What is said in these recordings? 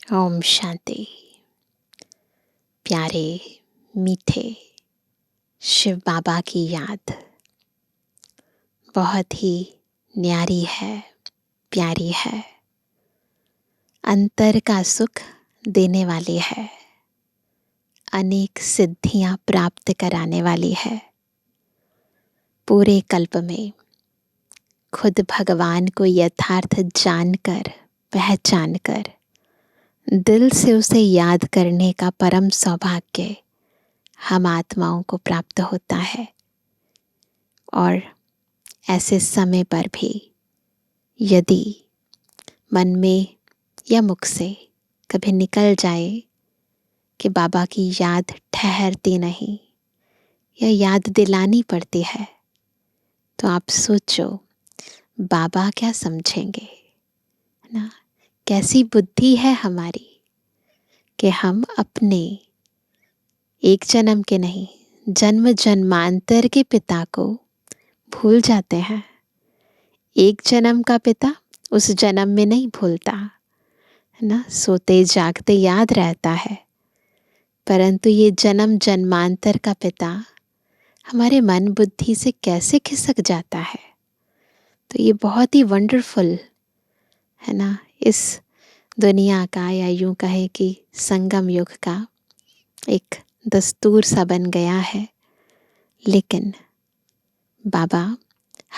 ओम शांति। प्यारे मीठे शिव बाबा की याद बहुत ही न्यारी है, प्यारी है, अंतर का सुख देने वाली है, अनेक सिद्धियां प्राप्त कराने वाली है। पूरे कल्प में खुद भगवान को यथार्थ जानकर, पहचानकर, दिल से उसे याद करने का परम सौभाग्य हम आत्माओं को प्राप्त होता है। और ऐसे समय पर भी यदि मन में या मुख से कभी निकल जाए कि बाबा की याद ठहरती नहीं या याद दिलानी पड़ती है, तो आप सोचो बाबा क्या समझेंगे, है ना। कैसी बुद्धि है हमारी कि हम अपने एक जन्म के नहीं, जन्म जन्मांतर के पिता को भूल जाते हैं। एक जन्म का पिता उस जन्म में नहीं भूलता, है ना। सोते जागते याद रहता है, परंतु ये जन्म जन्मांतर का पिता हमारे मन बुद्धि से कैसे खिसक जाता है। तो ये बहुत ही वंडरफुल है ना, इस दुनिया का, या यूं कहे कि संगम युग का एक दस्तूर सा बन गया है। लेकिन बाबा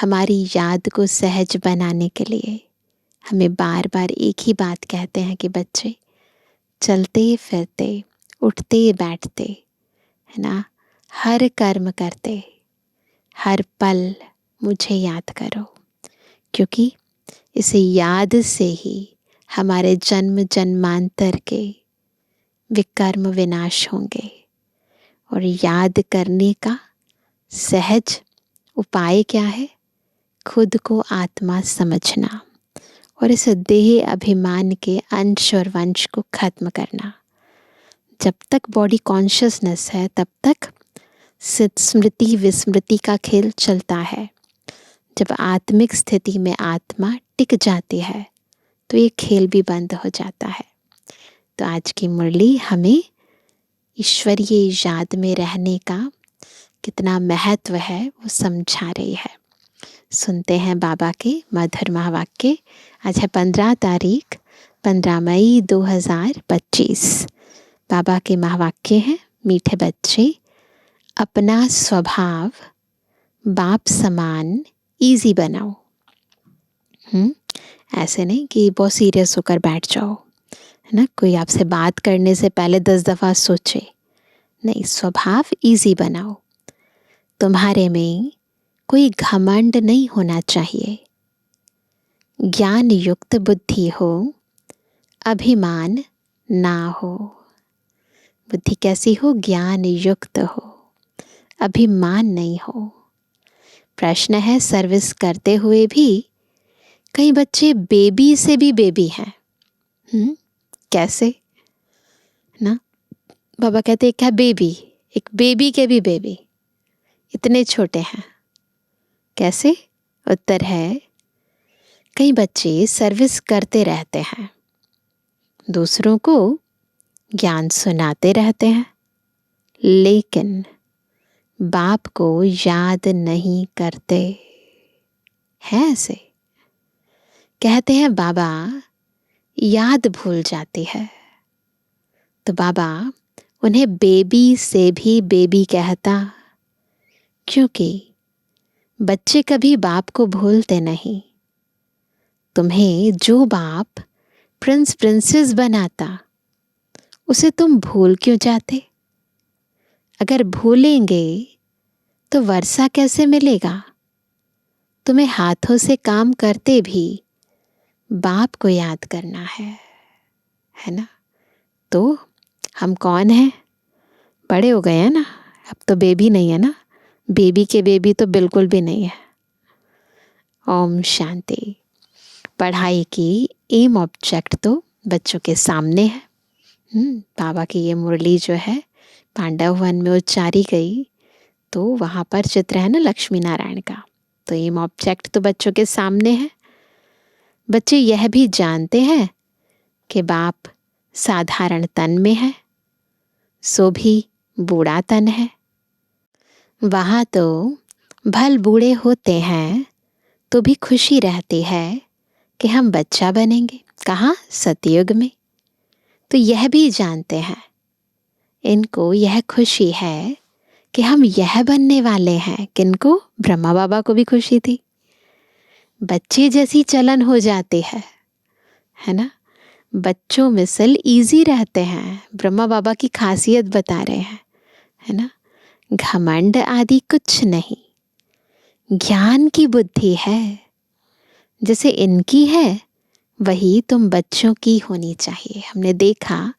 हमारी याद को सहज बनाने के लिए हमें बार बार एक ही बात कहते हैं कि बच्चे, चलते फिरते, उठते बैठते, है ना, हर कर्म करते, हर पल मुझे याद करो, क्योंकि इस याद से ही हमारे जन्म जन्मांतर के विकर्म विनाश होंगे। और याद करने का सहज उपाय क्या है? खुद को आत्मा समझना और इस देह अभिमान के अंश और वंश को खत्म करना। जब तक बॉडी कॉन्शियसनेस है तब तक स्मृति विस्मृति का खेल चलता है। जब आत्मिक स्थिति में आत्मा टिक जाती है तो ये खेल भी बंद हो जाता है। तो आज की मुरली हमें ईश्वरीय याद में रहने का कितना महत्व है वो समझा रही है। सुनते हैं बाबा के मधुर महावाक्य। आज है 15 मई 2025। बाबा के महावाक्य हैं, मीठे बच्चे, अपना स्वभाव बाप समान इजी बनाओ। ऐसे नहीं कि बहुत सीरियस होकर बैठ जाओ, है ना। कोई आपसे बात करने से पहले 10 दफ़ा सोचे। नहीं, स्वभाव इजी बनाओ। तुम्हारे में कोई घमंड नहीं होना चाहिए। ज्ञान युक्त बुद्धि हो, अभिमान ना हो। बुद्धि कैसी हो? ज्ञान युक्त हो, अभिमान नहीं हो। प्रश्न है, सर्विस करते हुए भी कई बच्चे बेबी से भी बेबी हैं। कैसे ना? बाबा कहते हैं क्या बेबी, एक बेबी के भी बेबी, इतने छोटे हैं। कैसे? उत्तर है, कई बच्चे सर्विस करते रहते हैं, दूसरों को ज्ञान सुनाते रहते हैं, लेकिन बाप को याद नहीं करते हैं। ऐसे कहते हैं बाबा याद भूल जाती है। तो बाबा उन्हें बेबी से भी बेबी कहता, क्योंकि बच्चे कभी बाप को भूलते नहीं। तुम्हें जो बाप प्रिंस प्रिंसेस बनाता, उसे तुम भूल क्यों जाते? अगर भूलेंगे तो वर्षा कैसे मिलेगा? तुम्हें हाथों से काम करते भी बाप को याद करना है ना। तो हम कौन हैं? बड़े हो गए हैं ना, अब तो बेबी नहीं है ना। बेबी के बेबी तो बिल्कुल भी नहीं है। ओम शांति। पढ़ाई की एम ऑब्जेक्ट तो बच्चों के सामने है। बाबा की ये मुरली जो है पांडव वन में उच्चारी गई, तो वहाँ पर चित्र है ना लक्ष्मी नारायण का। तो एम ऑब्जेक्ट तो बच्चों के सामने है। बच्चे यह भी जानते हैं कि बाप साधारण तन में है, सो भी बूढ़ा तन है। वहाँ तो भल बूढ़े होते हैं तो भी खुशी रहती है कि हम बच्चा बनेंगे। कहाँ? सतयुग में। तो यह भी जानते हैं, इनको यह खुशी है कि हम यह बनने वाले हैं। किनको? ब्रह्मा बाबा को भी खुशी थी। बच्चे जैसी चलन हो जाती है ना। बच्चों मिसल इजी रहते हैं। ब्रह्मा बाबा की खासियत बता रहे हैं, है ना। घमंड आदि कुछ नहीं, ज्ञान की बुद्धि है। जैसे इनकी है वही तुम बच्चों की होनी चाहिए। हमने देखा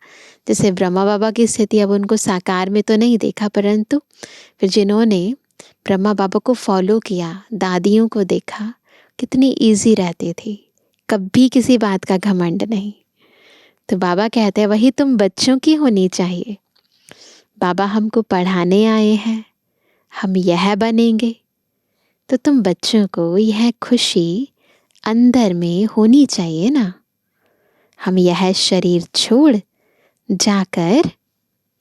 जैसे ब्रह्मा बाबा की स्थिति, अब उनको साकार में तो नहीं देखा, परंतु फिर जिन्होंने ब्रह्मा बाबा को फॉलो किया, दादियों को देखा, कितनी इजी रहती थी, कभी किसी बात का घमंड नहीं। तो बाबा कहते हैं वही तुम बच्चों की होनी चाहिए। बाबा हमको पढ़ाने आए हैं, हम यह बनेंगे, तो तुम बच्चों को यह खुशी अंदर में होनी चाहिए ना। हम यह शरीर छोड़ जाकर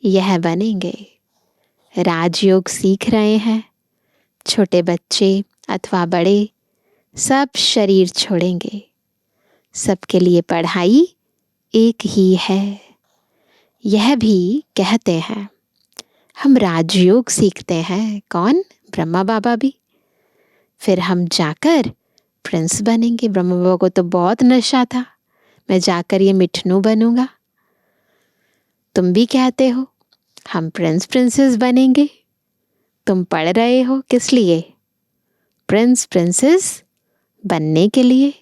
यह बनेंगे। राजयोग सीख रहे हैं, छोटे बच्चे अथवा बड़े सब शरीर छोड़ेंगे। सबके लिए पढ़ाई एक ही है। यह भी कहते हैं हम राजयोग सीखते हैं। कौन? ब्रह्मा बाबा भी। फिर हम जाकर प्रिंस बनेंगे। ब्रह्मा बाबा को तो बहुत नशा था, मैं जाकर ये मिठनू बनूंगा। तुम भी कहते हो हम प्रिंस प्रिंसेस बनेंगे। तुम पढ़ रहे हो किस लिए? प्रिंस प्रिंसेस बनने के लिए।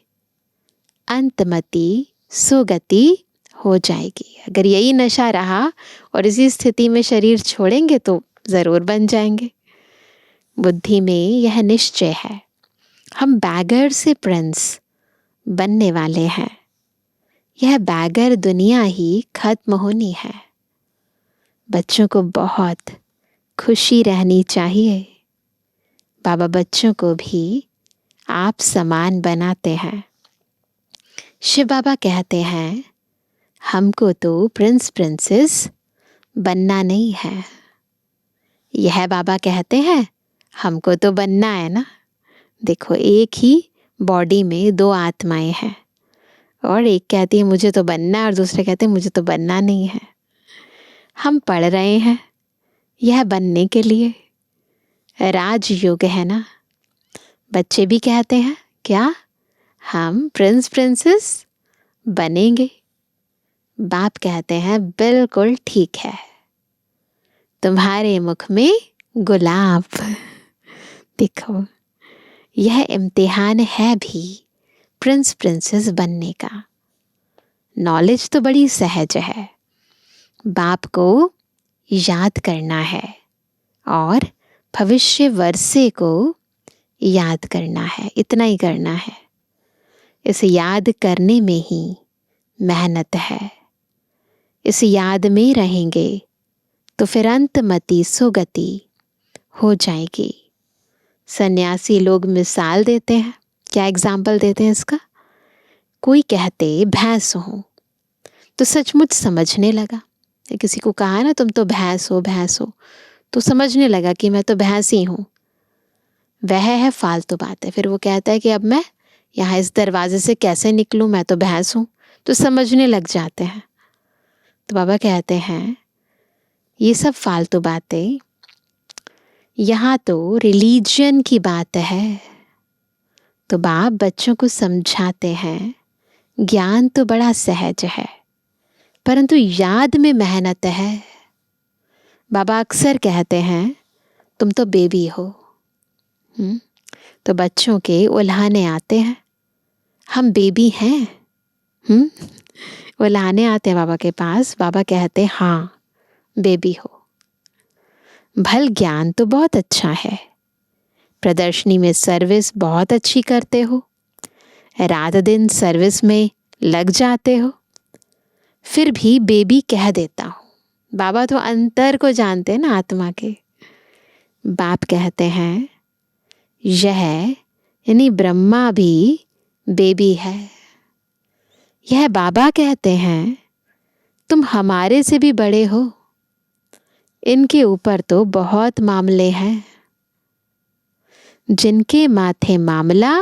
अंतमति सुगति हो जाएगी। अगर यही नशा रहा और इसी स्थिति में शरीर छोड़ेंगे तो जरूर बन जाएंगे। बुद्धि में यह निश्चय है, हम बैगर से प्रिंस बनने वाले हैं। यह बैगर दुनिया ही खत्म होनी है। बच्चों को बहुत खुशी रहनी चाहिए। बाबा बच्चों को भी आप समान बनाते हैं। शिव बाबा कहते हैं हमको तो प्रिंस प्रिंसेस बनना नहीं है। यह बाबा कहते हैं हमको तो बनना है ना। देखो, एक ही बॉडी में दो आत्माएं हैं, और एक कहती है मुझे तो बनना है और दूसरे कहते हैं मुझे तो बनना नहीं है। हम पढ़ रहे हैं यह बनने के लिए। राजयोग है ना। बच्चे भी कहते हैं क्या? हम प्रिंस प्रिंसेस बनेंगे। बाप कहते हैं बिल्कुल ठीक है, तुम्हारे मुख में गुलाब। देखो, यह इम्तिहान है भी प्रिंस प्रिंसेस बनने का। नॉलेज तो बड़ी सहज है। बाप को याद करना है और भविष्य वर्षे को याद करना है। इतना ही करना है। इस याद करने में ही मेहनत है। इस याद में रहेंगे तो फिर अंतमति सुगति हो जाएगी। सन्यासी लोग मिसाल देते हैं। क्या एग्जाम्पल देते हैं इसका? कोई कहते भैंस हो तो सचमुच समझने लगा। किसी को कहा ना तुम तो भैंस हो, भैंस हो, तो समझने लगा कि मैं तो भैंस ही हूँ। वह है फालतू बात है। फिर वो कहता है कि अब मैं यहाँ इस दरवाजे से कैसे निकलूँ, मैं तो भैंस हूँ, तो समझने लग जाते हैं। तो बाबा कहते हैं ये सब फालतू बातें, यहाँ तो रिलीजन की बात है। तो बाप बच्चों को समझाते हैं ज्ञान तो बड़ा सहज है, परंतु याद में मेहनत है। बाबा अक्सर कहते हैं तुम तो बेबी हो। तो बच्चों के उल्हाने आते हैं, हम बेबी हैं। उल्हाने आते हैं बाबा के पास। बाबा कहते हैं हाँ बेबी हो। भल ज्ञान तो बहुत अच्छा है, प्रदर्शनी में सर्विस बहुत अच्छी करते हो, रात दिन सर्विस में लग जाते हो, फिर भी बेबी कह देता हूँ। बाबा तो अंतर को जानते हैं ना, आत्मा के। बाप कहते हैं यह यानी ब्रह्मा भी बेबी है। यह बाबा कहते हैं तुम हमारे से भी बड़े हो, इनके ऊपर तो बहुत मामले हैं। जिनके माथे मामला,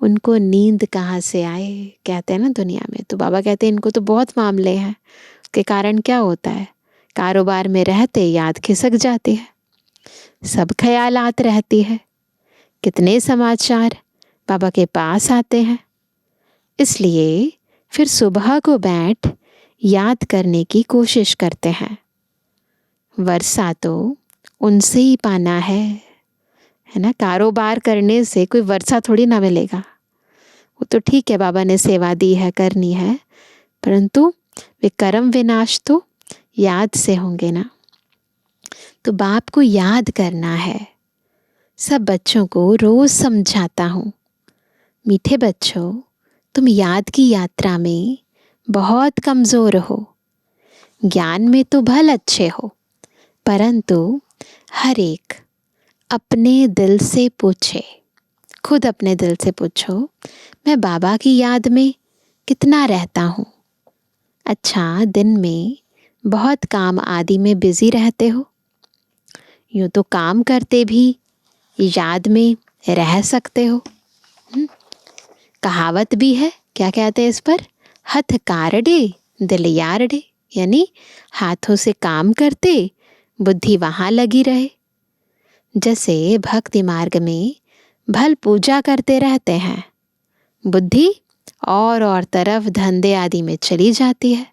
उनको नींद कहाँ से आए, कहते हैं ना दुनिया में। तो बाबा कहते हैं इनको तो बहुत मामले हैं। उसके कारण क्या होता है, कारोबार में रहते याद खिसक जाती है, सब ख्यालात रहती है, कितने समाचार बाबा के पास आते हैं। इसलिए फिर सुबह को बैठ याद करने की कोशिश करते हैं। वर्षा तो उनसे ही पाना है ना। कारोबार करने से कोई वर्षा थोड़ी ना मिलेगा। वो तो ठीक है, बाबा ने सेवा दी है, करनी है, परंतु वे कर्म विनाश तो याद से होंगे ना। तो बाप को याद करना है। सब बच्चों को रोज समझाता हूँ, मीठे बच्चों, तुम याद की यात्रा में बहुत कमज़ोर हो। ज्ञान में तो भल अच्छे हो, परंतु हर एक अपने दिल से पूछे, खुद अपने दिल से पूछो, मैं बाबा की याद में कितना रहता हूँ। अच्छा, दिन में बहुत काम आदि में बिजी रहते हो। यूँ तो काम करते भी याद में रह सकते हो। कहावत भी है, क्या कहते हैं इस पर, हथ कारडे दिल यारडे, यानी हाथों से काम करते बुद्धि वहाँ लगी रहे। जैसे भक्ति मार्ग में भल पूजा करते रहते हैं, बुद्धि और तरफ धंधे आदि में चली जाती है।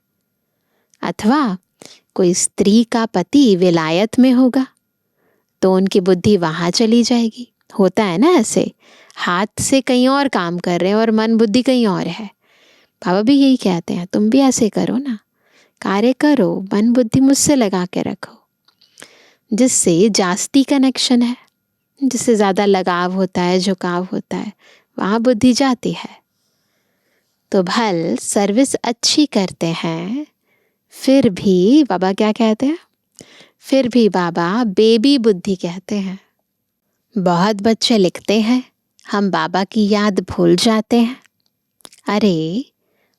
अथवा कोई स्त्री का पति विलायत में होगा तो उनकी बुद्धि वहाँ चली जाएगी। होता है ना ऐसे, हाथ से कहीं और काम कर रहे हैं और मन बुद्धि कहीं और है। बाबा भी यही कहते हैं, तुम भी ऐसे करो ना, कार्य करो, मन बुद्धि मुझसे लगा के रखो। जिससे जास्ती कनेक्शन है, जिससे ज़्यादा लगाव होता है, झुकाव होता है, वहाँ बुद्धि जाती है। तो भल सर्विस अच्छी करते हैं, फिर भी बाबा क्या कहते हैं, फिर भी बाबा बेबी बुद्धि कहते हैं। बहुत बच्चे लिखते हैं, हम बाबा की याद भूल जाते हैं। अरे,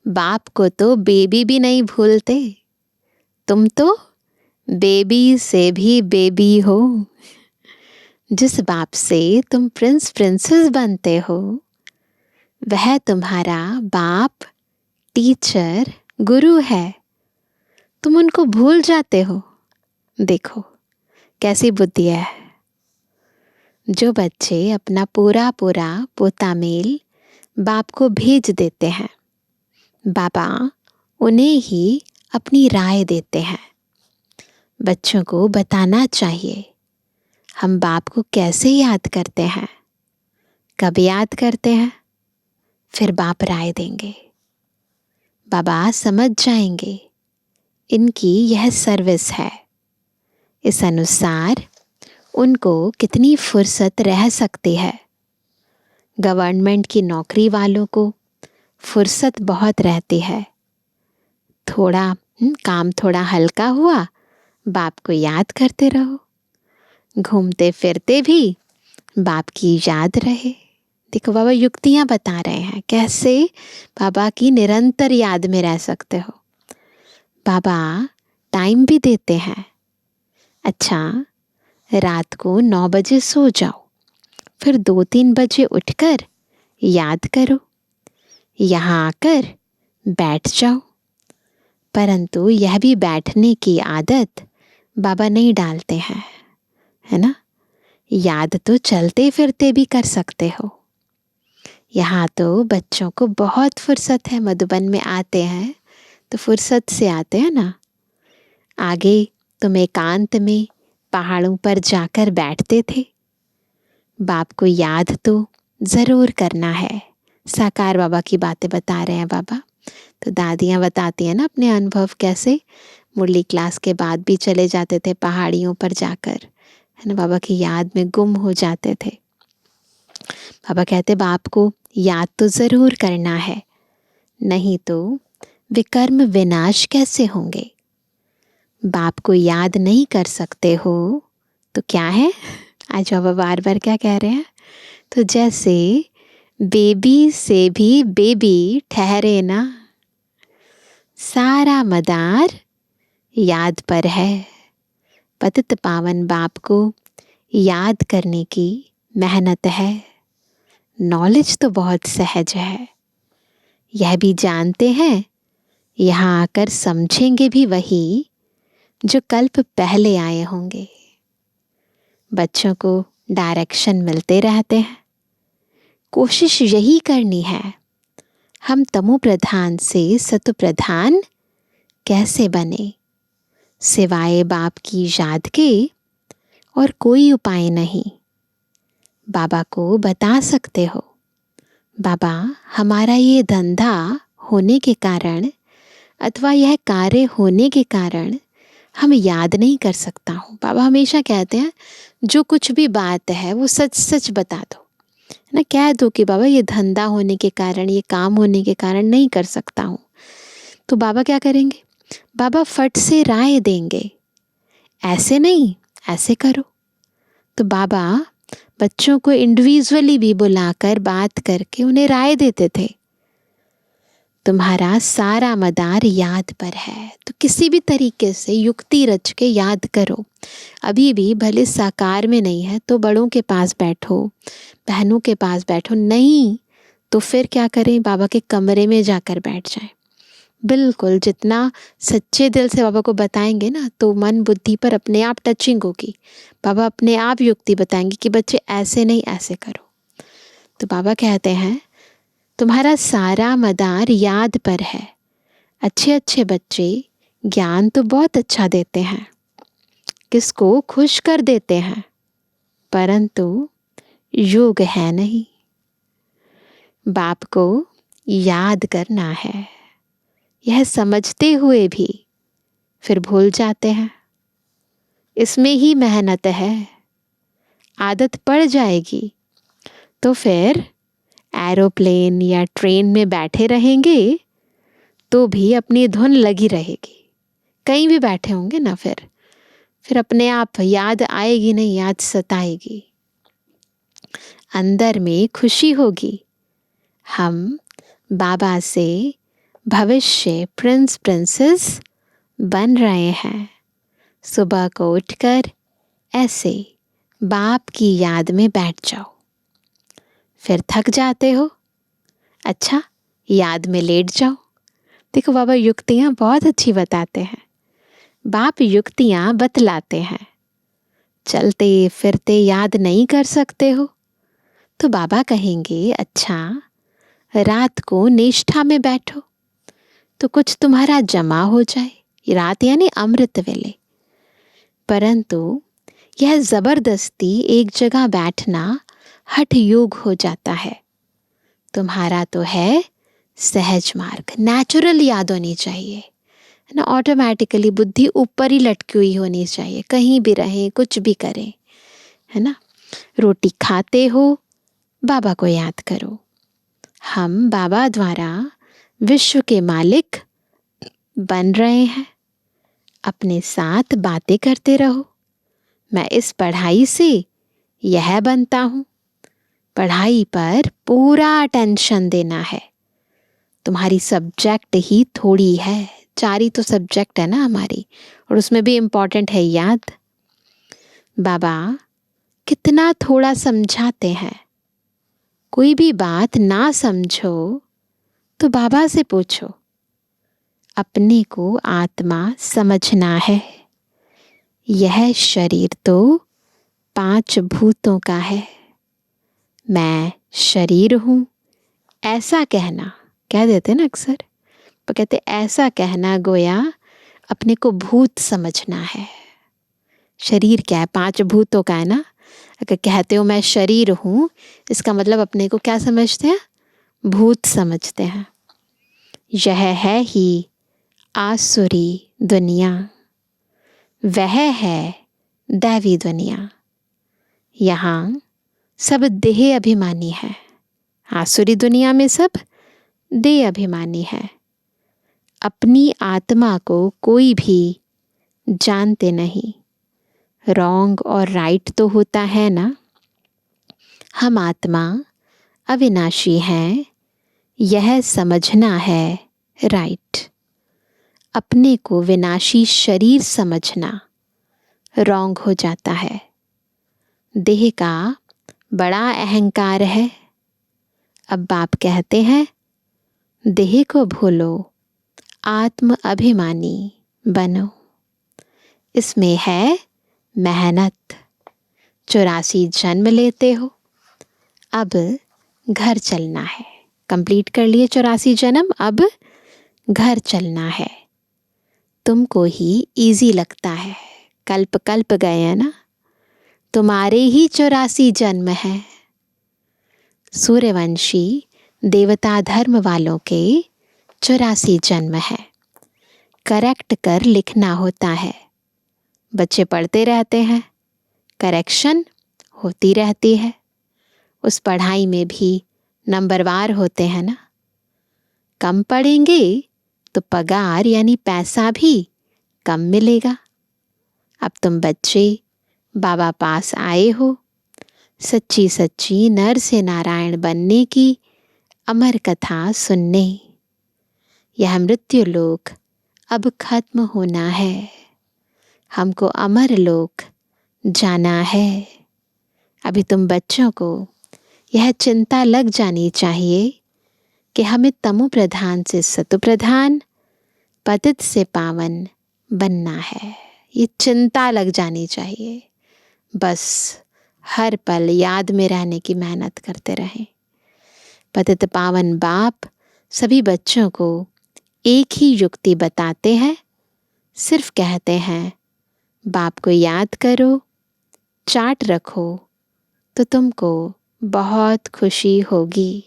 बाप को तो बेबी भी नहीं भूलते, तुम तो बेबी से भी बेबी हो। जिस बाप से तुम प्रिंस प्रिंसेस बनते हो, वह तुम्हारा बाप, टीचर, गुरु है। तुम उनको भूल जाते हो। देखो कैसी बुद्धि है। जो बच्चे अपना पूरा पूरा पोता मेल बाप को भेज देते हैं, बाबा उन्हें ही अपनी राय देते हैं। बच्चों को बताना चाहिए हम बाप को कैसे याद करते हैं, कब याद करते हैं, फिर बाप राय देंगे। बाबा समझ जाएंगे इनकी यह सर्विस है। इस अनुसार उनको कितनी फुर्सत रह सकती है। गवर्नमेंट की नौकरी वालों को फुर्सत बहुत रहती है। थोड़ा काम थोड़ा हल्का हुआ, बाप को याद करते रहो, घूमते फिरते भी बाप की याद रहे। देखो बाबा युक्तियाँ बता रहे हैं कैसे बाबा की निरंतर याद में रह सकते हो। बाबा टाइम भी देते हैं। अच्छा, रात को 9 बजे सो जाओ, फिर 2-3 बजे उठकर याद करो, यहाँ आकर बैठ जाओ। परंतु यह भी बैठने की आदत बाबा नहीं डालते हैं, है ना। याद तो चलते फिरते भी कर सकते हो। यहाँ तो बच्चों को बहुत फुर्सत है, मधुबन में आते हैं तो फुर्सत से आते हैं ना। आगे तुम एकांत में पहाड़ों पर जाकर बैठते थे। बाप को याद तो ज़रूर करना है। साकार बाबा की बातें बता रहे हैं बाबा। तो दादियाँ बताती हैं ना अपने अनुभव, कैसे मुरली क्लास के बाद भी चले जाते थे पहाड़ियों पर जाकर, है ना, बाबा की याद में गुम हो जाते थे। बाबा कहते बाप को याद तो ज़रूर करना है, नहीं तो विकर्म विनाश कैसे होंगे। बाप को याद नहीं कर सकते हो तो क्या है, आज बाबा बार बार क्या कह रहे हैं, तो जैसे बेबी से भी बेबी ठहरे ना। सारा मदार याद पर है। पतित पावन बाप को याद करने की मेहनत है। नॉलेज तो बहुत सहज है, यह भी जानते हैं यहाँ आकर समझेंगे भी वही जो कल्प पहले आए होंगे। बच्चों को डायरेक्शन मिलते रहते हैं। कोशिश यही करनी है, हम तमो प्रधान से सतु प्रधान कैसे बने। सिवाय बाप की याद के और कोई उपाय नहीं। बाबा को बता सकते हो, बाबा हमारा ये धंधा होने के कारण अथवा यह कार्य होने के कारण हम याद नहीं कर सकता हूँ। बाबा हमेशा कहते हैं जो कुछ भी बात है वो सच सच बता दो, है ना। कह दो कि बाबा ये धंधा होने के कारण, ये काम होने के कारण नहीं कर सकता हूँ। तो बाबा क्या करेंगे? बाबा फट से राय देंगे, ऐसे नहीं ऐसे करो। तो बाबा बच्चों को इंडिविजुअली भी बुलाकर बात करके उन्हें राय देते थे। तुम्हारा सारा मदार याद पर है, तो किसी भी तरीके से युक्ति रच के याद करो। अभी भी भले साकार में नहीं है तो बड़ों के पास बैठो, बहनों के पास बैठो, नहीं तो फिर क्या करें? बाबा के कमरे में जाकर बैठ जाएं। बिल्कुल जितना सच्चे दिल से बाबा को बताएंगे ना, तो मन बुद्धि पर अपने आप टचिंग होगी। बाबा अपने आप युक्ति बताएंगे कि बच्चे ऐसे नहीं ऐसे करो। तो बाबा कहते हैं तुम्हारा सारा मदार याद पर है। अच्छे अच्छे बच्चे ज्ञान तो बहुत अच्छा देते हैं, किसको खुश कर देते हैं, परंतु योग है नहीं। बाप को याद करना है, यह समझते हुए भी फिर भूल जाते हैं। इसमें ही मेहनत है। आदत पड़ जाएगी तो फिर एरोप्लेन या ट्रेन में बैठे रहेंगे तो भी अपनी धुन लगी रहेगी। कहीं भी बैठे होंगे ना, फिर अपने आप याद आएगी नहीं, याद सताएगी। अंदर में खुशी होगी, हम बाबा से भविष्य प्रिंस प्रिंसेस बन रहे हैं। सुबह को उठकर ऐसे बाप की याद में बैठ जाओ। फिर थक जाते हो, अच्छा याद में लेट जाओ। देखो बाबा युक्तियाँ बहुत अच्छी बताते हैं। बाप युक्तियाँ बतलाते हैं। चलते फिरते याद नहीं कर सकते हो तो बाबा कहेंगे अच्छा रात को निष्ठा में बैठो तो कुछ तुम्हारा जमा हो जाए। रात यानी अमृत वेले। परंतु यह जबरदस्ती एक जगह बैठना हठ योग हो जाता है। तुम्हारा तो है सहज मार्ग, नेचुरल याद होनी चाहिए, है ना। ऑटोमेटिकली बुद्धि ऊपर ही लटकी हुई होनी चाहिए, कहीं भी रहें कुछ भी करें, है ना। रोटी खाते हो बाबा को याद करो। हम बाबा द्वारा विश्व के मालिक बन रहे हैं। अपने साथ बातें करते रहो, मैं इस पढ़ाई से यह बनता हूँ। पढ़ाई पर पूरा अटेंशन देना है। तुम्हारी सब्जेक्ट ही थोड़ी है, 4 ही तो सब्जेक्ट है ना हमारी, और उसमें भी इम्पॉर्टेंट है याद। बाबा कितना थोड़ा समझाते हैं। कोई भी बात ना समझो तो बाबा से पूछो। अपने को आत्मा समझना है। यह शरीर तो 5 भूतों का है। मैं शरीर हूँ ऐसा कहना, कह देते ना अक्सर, पर कहते ऐसा कहना गोया अपने को भूत समझना है। शरीर क्या है? 5 भूतों का है ना। अगर कहते हो मैं शरीर हूँ, इसका मतलब अपने को क्या समझते हैं? भूत समझते हैं। यह है ही आसुरी दुनिया, वह है दैवी दुनिया। यहाँ सब देह अभिमानी है। आसुरी दुनिया में सब देह अभिमानी है। अपनी आत्मा को कोई भी जानते नहीं। रॉन्ग और राइट तो होता है ना। हम आत्मा अविनाशी हैं, यह समझना है राइट। अपने को विनाशी शरीर समझना रॉन्ग हो जाता है। देह का बड़ा अहंकार है। अब बाप कहते हैं देह को भूलो, आत्म अभिमानी बनो। इसमें है मेहनत। 84 जन्म लेते हो, अब घर चलना है। कंप्लीट कर लिए 84 जन्म, अब घर चलना है। तुमको ही इजी लगता है, कल्प कल्प गए हैं ना, तुम्हारे ही 84 जन्म है। सूर्यवंशी देवता धर्म वालों के 84 जन्म है। करेक्ट कर लिखना होता है। बच्चे पढ़ते रहते हैं, करेक्शन होती रहती है। उस पढ़ाई में भी नंबरवार होते हैं ना। कम पढ़ेंगे तो पगार यानी पैसा भी कम मिलेगा। अब तुम बच्चे बाबा पास आए हो, सच्ची सच्ची नर से नारायण बनने की अमर कथा सुनने। यह मृत्यु लोक अब खत्म होना है, हमको अमर लोक जाना है। अभी तुम बच्चों को यह चिंता लग जानी चाहिए कि हमें तमो प्रधान से सतो प्रधान, पतित से पावन बनना है। ये चिंता लग जानी चाहिए। बस हर पल याद में रहने की मेहनत करते रहें। पतित पावन बाप सभी बच्चों को एक ही युक्ति बताते हैं। सिर्फ कहते हैं बाप को याद करो, चार्ट रखो, तो तुमको बहुत खुशी होगी।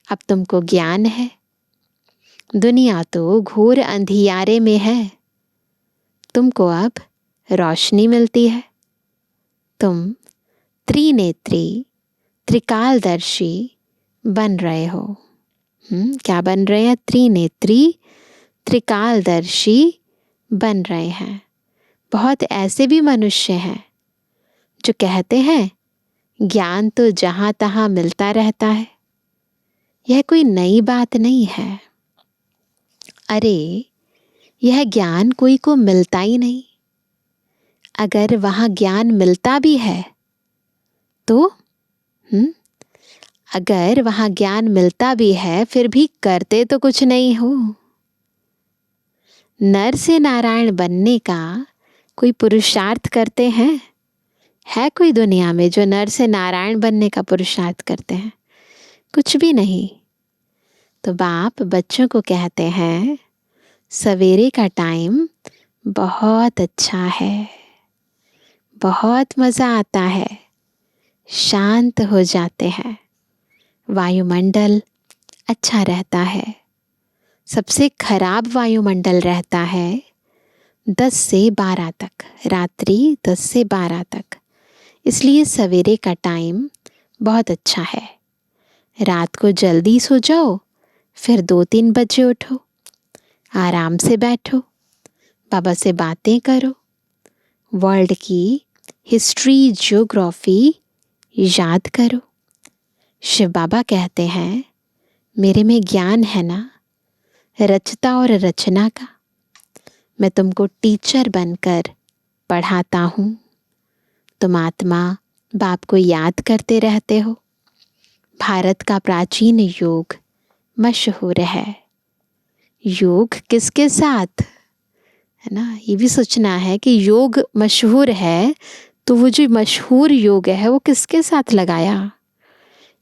अब तुमको ज्ञान है। दुनिया तो घोर अंधियारे में है, तुमको अब रोशनी मिलती है। तुम त्रिनेत्री त्रिकालदर्शी बन रहे हो। क्या बन रहे हैं? त्रिनेत्री त्रिकालदर्शी बन रहे हैं। बहुत ऐसे भी मनुष्य हैं जो कहते हैं ज्ञान तो जहाँ तहाँ मिलता रहता है। यह कोई नई बात नहीं है। अरे यह ज्ञान कोई को मिलता ही नहीं। अगर वहाँ ज्ञान मिलता भी है तो अगर वहाँ ज्ञान मिलता भी है फिर भी करते तो कुछ नहीं हो। नर से नारायण बनने का कोई पुरुषार्थ करते हैं? है कोई दुनिया में जो नर से नारायण बनने का पुरुषार्थ करते हैं? कुछ भी नहीं। तो बाप बच्चों को कहते हैं सवेरे का टाइम बहुत अच्छा है, बहुत मज़ा आता है, शांत हो जाते हैं, वायुमंडल अच्छा रहता है। सबसे खराब वायुमंडल रहता है 10 से 12 तक, रात्रि 10 से 12 तक। इसलिए सवेरे का टाइम बहुत अच्छा है। रात को जल्दी सो जाओ, फिर 2-3 बजे उठो, आराम से बैठो, बाबा से बातें करो, वर्ल्ड की हिस्ट्री ज्योग्राफी याद करो। शिव बाबा कहते हैं मेरे में ज्ञान है ना, रचता और रचना का। मैं तुमको टीचर बनकर पढ़ाता हूँ। तुम आत्मा बाप को याद करते रहते हो। भारत का प्राचीन योग मशहूर है। योग किसके साथ है ना, ये भी सोचना है कि योग मशहूर है तो वो जो मशहूर योग है वो किसके साथ लगाया,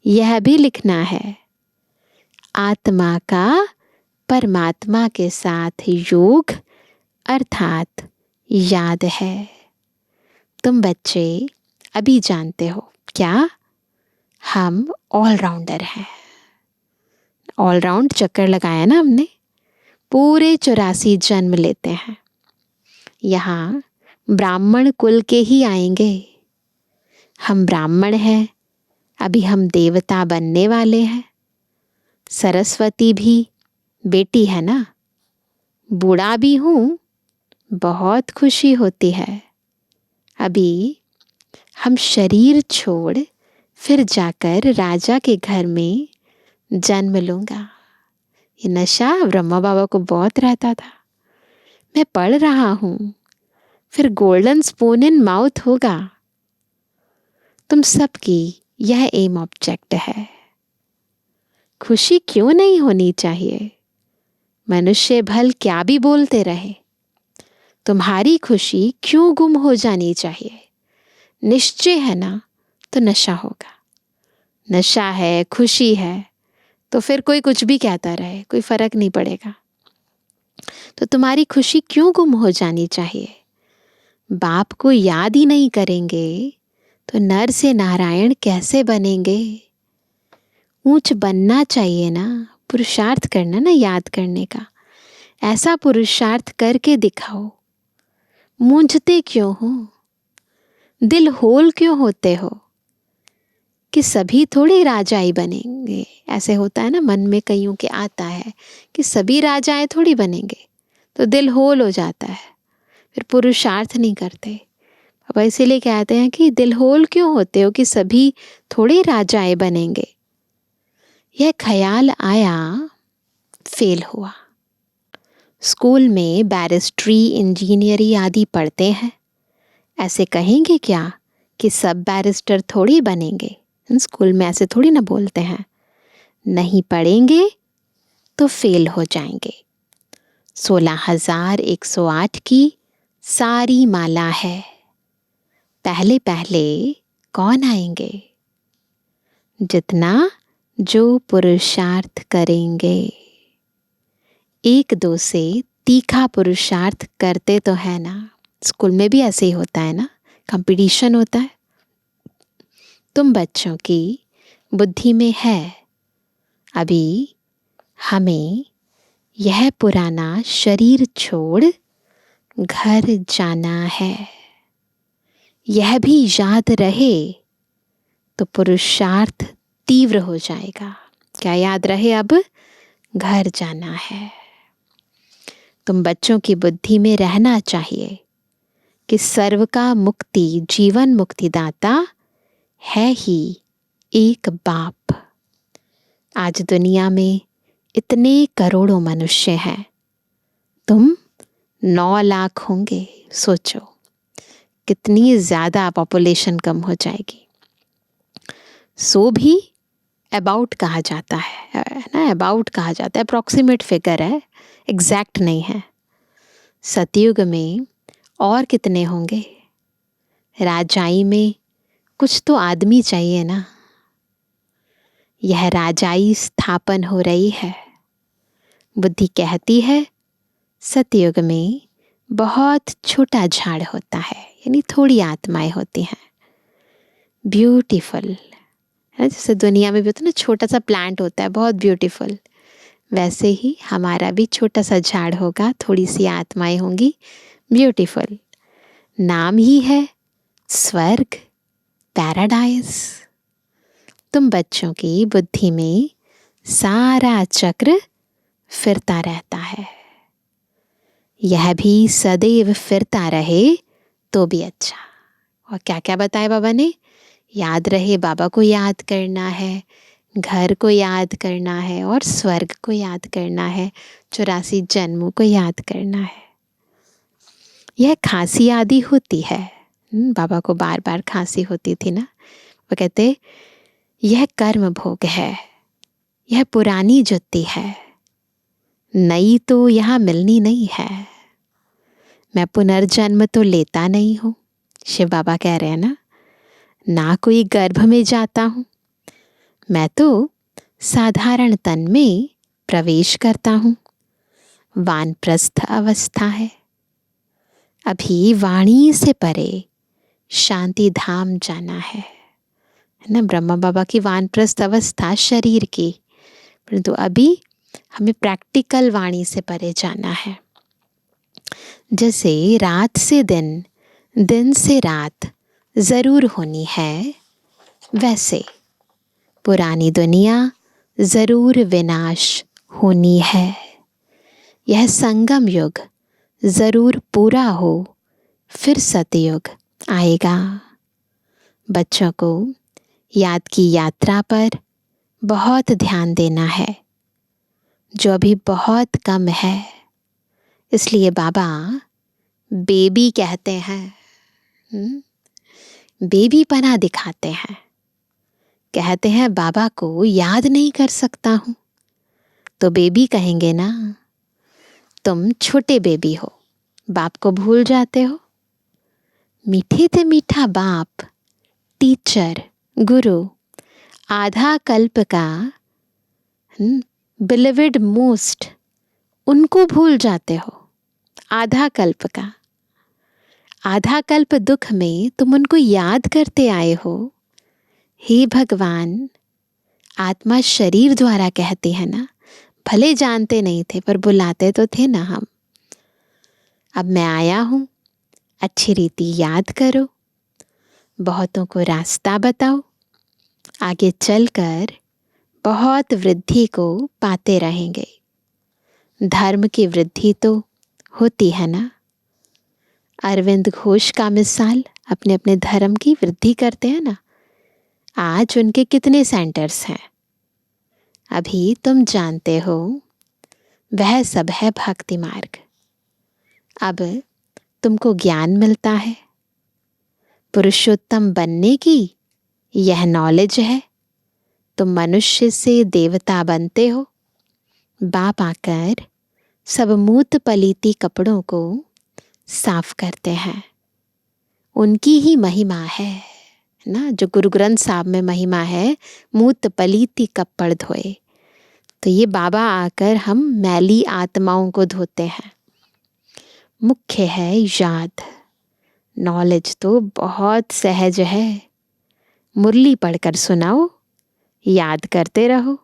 यह भी लिखना है। आत्मा का परमात्मा के साथ योग अर्थात याद है। तुम बच्चे अभी जानते हो क्या, हम ऑलराउंडर हैं। ऑलराउंड चक्कर लगाया ना हमने, पूरे 84 जन्म लेते हैं। यहाँ ब्राह्मण कुल के ही आएंगे। हम ब्राह्मण हैं, अभी हम देवता बनने वाले हैं। सरस्वती भी बेटी है ना। बूढ़ा भी हूँ, बहुत खुशी होती है। अभी हम शरीर छोड़ फिर जाकर राजा के घर में जन्म लूँगा। ये नशा ब्रह्मा बाबा को बहुत रहता था। मैं पढ़ रहा हूँ, फिर गोल्डन स्पून इन माउथ होगा। तुम सबकी यह एम ऑब्जेक्ट है। खुशी क्यों नहीं होनी चाहिए? मनुष्य भल क्या भी बोलते रहे, तुम्हारी खुशी क्यों गुम हो जानी चाहिए? निश्चय है ना, तो नशा होगा। नशा है, खुशी है, तो फिर कोई कुछ भी कहता रहे, कोई फर्क नहीं पड़ेगा। तो तुम्हारी खुशी क्यों गुम हो जानी चाहिए? बाप को याद ही नहीं करेंगे तो नर से नारायण कैसे बनेंगे? ऊंच बनना चाहिए ना, पुरुषार्थ करना ना याद करने का। ऐसा पुरुषार्थ करके दिखाओ। मूंझते क्यों हो? दिल होल क्यों होते हो कि सभी थोड़ी राजाई बनेंगे? ऐसे होता है ना, मन में कईयों के आता है कि सभी राजाएं थोड़ी बनेंगे, तो दिल होल हो जाता है, फिर पुरुषार्थ नहीं करते। बाबा इसीलिए कहते हैं कि दिल होल क्यों होते हो कि सभी थोड़ी राजाएं बनेंगे। यह ख्याल आया, फेल हुआ। स्कूल में बैरिस्ट्री, इंजीनियरी आदि पढ़ते हैं, ऐसे कहेंगे क्या कि सब बैरिस्टर थोड़ी बनेंगे? स्कूल में ऐसे थोड़ी ना बोलते हैं। नहीं पढ़ेंगे तो फेल हो जाएंगे। 16,108 की सारी माला है, पहले पहले कौन आएंगे? जितना जो पुरुषार्थ करेंगे। 1-2 से तीखा पुरुषार्थ करते तो है ना। स्कूल में भी ऐसे ही होता है ना, कंपटीशन होता है। तुम बच्चों की बुद्धि में है, अभी हमें यह पुराना शरीर छोड़ घर जाना है। यह भी याद रहे तो पुरुषार्थ तीव्र हो जाएगा। क्या याद रहे? अब घर जाना है। तुम बच्चों की बुद्धि में रहना चाहिए कि सर्व का मुक्ति, जीवन मुक्तिदाता है ही एक बाप। आज दुनिया में इतने करोड़ों मनुष्य हैं, तुम 9 लाख होंगे। सोचो कितनी ज़्यादा पॉपुलेशन कम हो जाएगी। सो भी अबाउट कहा जाता है ना, अबाउट कहा जाता है, अप्रॉक्सीमेट फिगर है, एग्जैक्ट नहीं है। सतयुग में और कितने होंगे? राजाई में कुछ तो आदमी चाहिए ना। यह राजाई स्थापन हो रही है। बुद्धि कहती है सतयुग में बहुत छोटा झाड़ होता है, यानी थोड़ी आत्माएं होती हैं, ब्यूटीफुल है। जैसे दुनिया में भी होता है ना, छोटा सा प्लांट होता है बहुत ब्यूटीफुल, वैसे ही हमारा भी छोटा सा झाड़ होगा, थोड़ी सी आत्माएं होंगी ब्यूटीफुल। नाम ही है स्वर्ग, पैराडाइज। तुम बच्चों की बुद्धि में सारा चक्र फिरता रहता है। यह भी सदैव फिरता रहे तो भी अच्छा। और क्या क्या बताया बाबा ने? याद रहे, बाबा को याद करना है, घर को याद करना है, और स्वर्ग को याद करना है, 84 जन्मों को याद करना है। यह खांसी आदि होती है, बाबा को बार बार खांसी होती थी ना, वो कहते यह कर्म भोग है, यह पुरानी जुत्ती है, नई तो यहाँ मिलनी नहीं है। मैं पुनर्जन्म तो लेता नहीं हूँ, शिव बाबा कह रहे हैं ना कोई गर्भ में जाता हूँ, मैं तो साधारण तन में प्रवेश करता हूँ। वानप्रस्थ अवस्था है, अभी वाणी से परे शांति धाम जाना है ना। ब्रह्मा बाबा की वानप्रस्थ अवस्था शरीर की, परंतु अभी हमें प्रैक्टिकल वाणी से परे जाना है। जैसे रात से दिन, दिन से रात ज़रूर होनी है, वैसे पुरानी दुनिया ज़रूर विनाश होनी है। यह संगम युग ज़रूर पूरा हो, फिर सतयुग आएगा। बच्चों को याद की यात्रा पर बहुत ध्यान देना है, जो अभी बहुत कम है। इसलिए बाबा बेबी कहते हैं, बेबी पना दिखाते हैं। कहते हैं बाबा को याद नहीं कर सकता हूं, तो बेबी कहेंगे ना, तुम छोटे बेबी हो, बाप को भूल जाते हो। मीठे थे मीठा बाप, टीचर, गुरु, आधा कल्प का बिलीवेड मोस्ट, उनको भूल जाते हो। आधा कल्प का, आधा कल्प दुख में तुम उनको याद करते आए हो। हे भगवान, आत्मा शरीर द्वारा कहती है ना, भले जानते नहीं थे पर बुलाते तो थे ना हम। अब मैं आया हूं, अच्छी रीति याद करो, बहुतों को रास्ता बताओ, आगे चलकर बहुत वृद्धि को पाते रहेंगे। धर्म की वृद्धि तो होती है ना। अरविंद घोष का मिसाल अपने अपने धर्म की वृद्धि करते हैं ना। आज उनके कितने सेंटर्स हैं, अभी तुम जानते हो, वह सब है भक्ति मार्ग। अब तुमको ज्ञान मिलता है, पुरुषोत्तम बनने की यह नॉलेज है। तुम मनुष्य से देवता बनते हो। बाप आकर सब मूत पलीती कपड़ों को साफ करते हैं। उनकी ही महिमा है ना, जो गुरु ग्रंथ साहब में महिमा है, मूत पलीती कपड़ धोए। तो ये बाबा आकर हम मैली आत्माओं को धोते हैं। मुख्य है याद। नॉलेज तो बहुत सहज है, मुरली पढ़कर सुनाओ, याद करते रहो।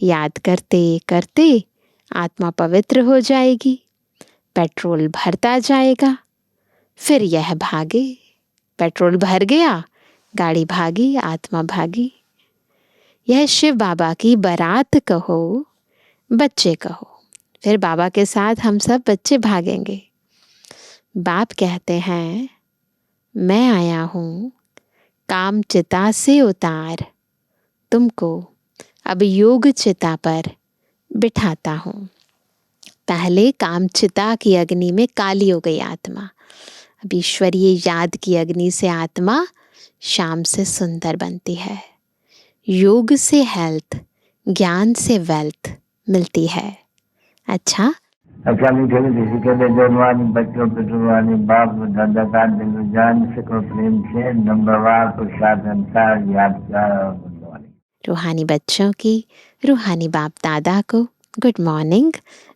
याद करते करते आत्मा पवित्र हो जाएगी, पेट्रोल भरता जाएगा, फिर यह भागे। पेट्रोल भर गया, गाड़ी भागी, आत्मा भागी। यह शिव बाबा की बारात कहो, बच्चे कहो, फिर बाबा के साथ हम सब बच्चे भागेंगे। बाप कहते हैं, मैं आया हूं काम चिता से उतार, तुमको अब योग चिता पर बिठाता हूं। पहले काम चिता की अग्नि में काली हो गई आत्मा, अब ईश्वरीय याद की अग्नि से आत्मा शाम से सुंदर बनती है। योग से हेल्थ, ज्ञान से वेल्थ मिलती है। अच्छा मीठे किसी के लिए जवानी बच्चों पे जुबानी बाप दादा का दिल जान सको प्रेम से नंबरवार प्रसाद अनुसार यादगार और रूहानी बच्चों की रूहानी बाप दादा को गुड मॉर्निंग,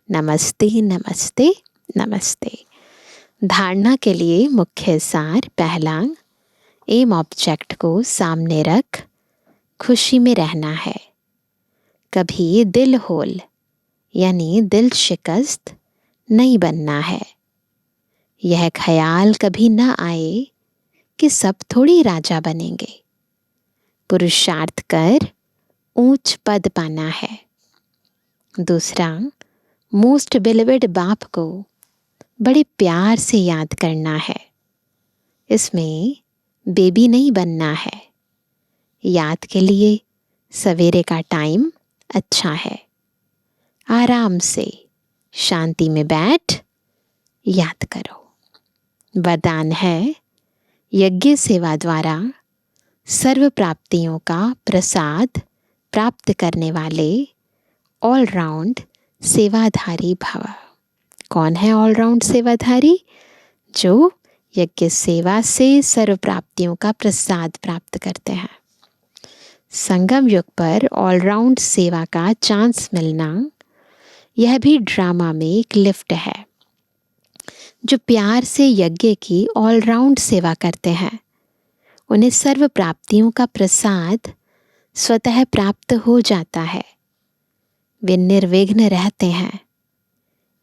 नमस्ते नमस्ते नमस्ते। धारणा के लिए मुख्य सार। पहला, एम ऑब्जेक्ट को सामने रख खुशी में रहना है। कभी दिल होल यानी दिल शिकस्त नहीं बनना है। यह ख्याल कभी ना आए कि सब थोड़ी राजा बनेंगे। पुरुषार्थ कर ऊंच पद पाना है। दूसरा, मोस्ट बिलीवेड बाप को बड़े प्यार से याद करना है। इसमें बेबी नहीं बनना है। याद के लिए सवेरे का टाइम अच्छा है। आराम से शांति में बैठ याद करो। वरदान है, यज्ञ सेवा द्वारा सर्व प्राप्तियों का प्रसाद प्राप्त करने वाले ऑलराउंड सेवाधारी भव। कौन है ऑलराउंड सेवाधारी? जो यज्ञ सेवा से सर्व प्राप्तियों का प्रसाद प्राप्त करते हैं। संगम युग पर ऑलराउंड सेवा का चांस मिलना, यह भी ड्रामा में एक लिफ्ट है। जो प्यार से यज्ञ की ऑलराउंड सेवा करते हैं, उन्हें सर्व प्राप्तियों का प्रसाद स्वतः प्राप्त हो जाता है। वे निर्विघ्न रहते हैं।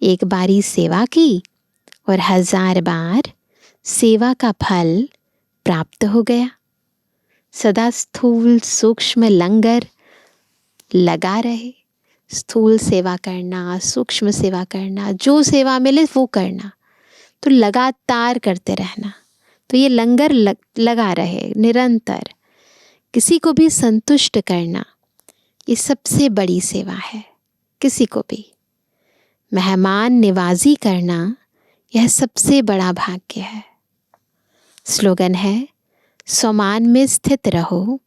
एक बारी सेवा की और 1000 बार सेवा का फल प्राप्त हो गया। सदा स्थूल सूक्ष्म लंगर लगा रहे। स्थूल सेवा करना, सूक्ष्म सेवा करना, जो सेवा मिले वो करना, तो लगातार करते रहना। तो ये लंगर लगा रहे निरंतर। किसी को भी संतुष्ट करना, ये सबसे बड़ी सेवा है। किसी को भी मेहमान निवाजी करना यह सबसे बड़ा भाग्य है। स्लोगन है, स्वमान में स्थित रहो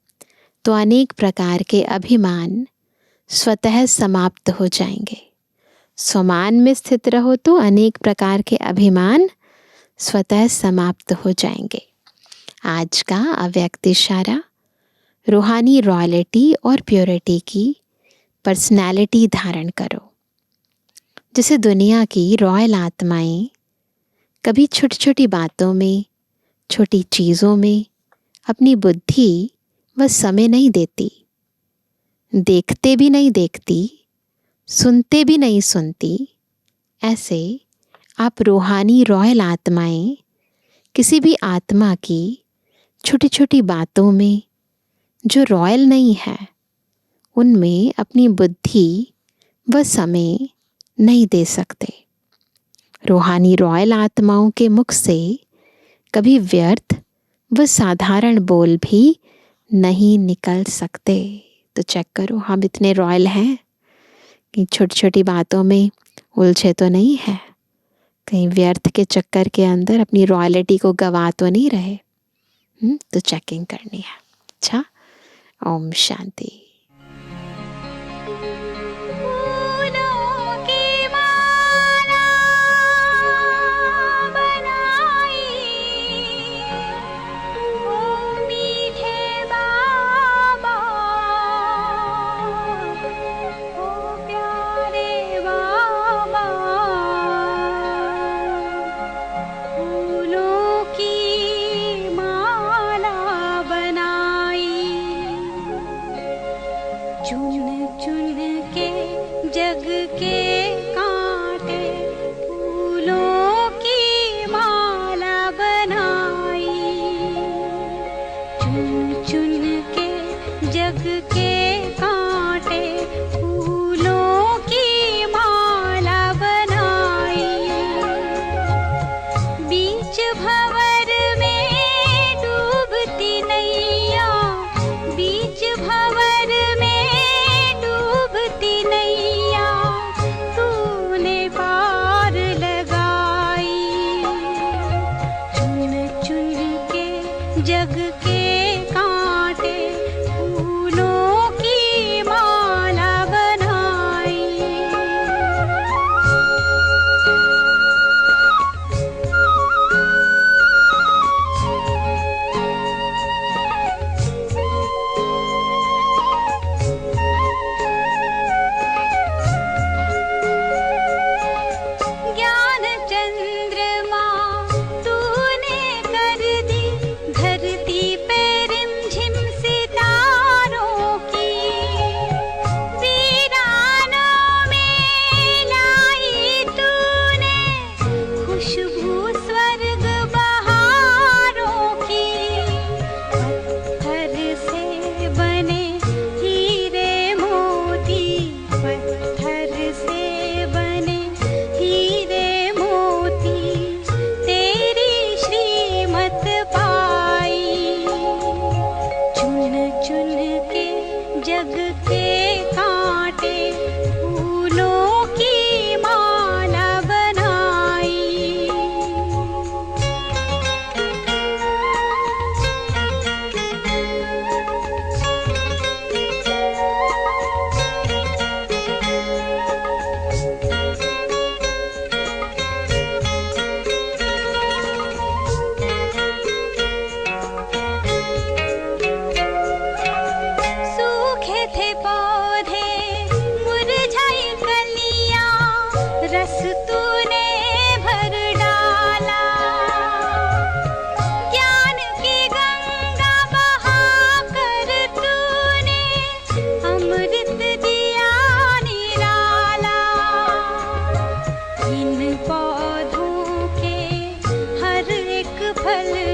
तो अनेक प्रकार के अभिमान स्वतः समाप्त हो जाएंगे। स्वमान में स्थित रहो तो अनेक प्रकार के अभिमान स्वतः समाप्त हो जाएंगे। आज का अव्यक्त इशारा, रूहानी रॉयल्टी और प्योरिटी की पर्सनैलिटी धारण करो। जैसे दुनिया की रॉयल आत्माएं कभी छोटी छोटी बातों में, छोटी चीज़ों में अपनी बुद्धि व समय नहीं देती, देखते भी नहीं देखती, सुनते भी नहीं सुनती, ऐसे आप रूहानी रॉयल आत्माएं किसी भी आत्मा की छोटी छोटी बातों में जो रॉयल नहीं है उनमें अपनी बुद्धि व समय नहीं दे सकते। रूहानी रॉयल आत्माओं के मुख से कभी व्यर्थ व साधारण बोल भी नहीं निकल सकते। तो चेक करो, हम इतने रॉयल हैं कि छोटी छोटी बातों में उलझे तो नहीं है, कहीं व्यर्थ के चक्कर के अंदर अपनी रॉयल्टी को गवा तो नहीं रहे। तो चेकिंग करनी है। अच्छा, ओम शांति। पौधों के हर एक फल